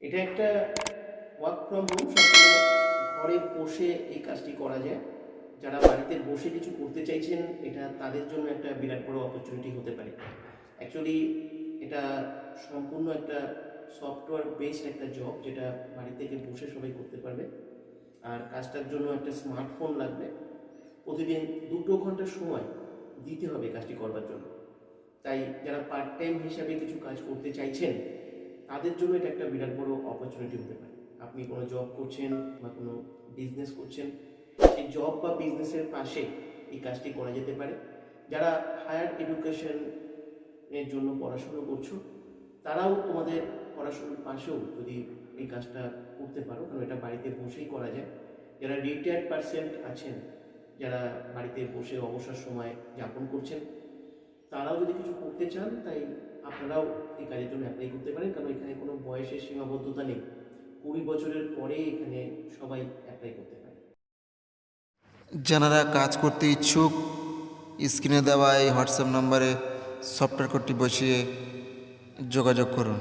এটা একটা work from home, সম্পূর্ণ ঘরে বসে এই কাজটি করা যায়। যারা বাড়িতে বসে কিছু করতে চাইছেন, এটা তাদের জন্য একটা বিরাট বড় অপরচুনিটি হতে পারে। অ্যাকচুয়ালি এটা সম্পূর্ণ একটা সফটওয়্যার বেসড একটা জব, যেটা বাড়ি থেকে বসে সবাই করতে পারবে। আর কাজটার জন্য একটা স্মার্টফোন লাগবে। প্রতিদিন 2 ঘন্টা সময় দিতে হবে কাজটি করবার জন্য। তাই যারা পার্ট টাইম হিসাবে কিছু কাজ করতে চাইছেন, তাদের জন্য এটা একটা বিরাট বড় অপরচুনিটি হতে পারে। আপনি কোনো জব করছেন বা কোনো বিজনেস করছেন, সেই জব বা বিজনেসের পাশে এই কাজটি করা যেতে পারে। যারা হায়ার এডুকেশন এর জন্য পড়াশুনো করছো, তারাও তোমাদের পড়াশোনার পাশেও যদি এই কাজটা করতে পারো, কারণ এটা বাড়িতে বসেই করা যায়। যারা রিটায়ার্ড পার্সেন্ট আছেন, যারা বাড়িতে বসে অবসর সময় যাপন করছেন, তারাও যদি কিছু করতে চান, তাই আপনারাও এই কাজের জন্য অ্যাপ্লাই করতে পারেন। কারণ এখানে কোনো বয়সের সীমাবদ্ধতা নেই, 20 বছরের পরে এখানে সবাই অ্যাপ্লাই করতে পারে। যারা কাজ করতে ইচ্ছুক, স্ক্রিনে দেওয়া এই হোয়াটসঅ্যাপ নম্বরে সফটওয়্যার কোডটি বসিয়ে যোগাযোগ করুন।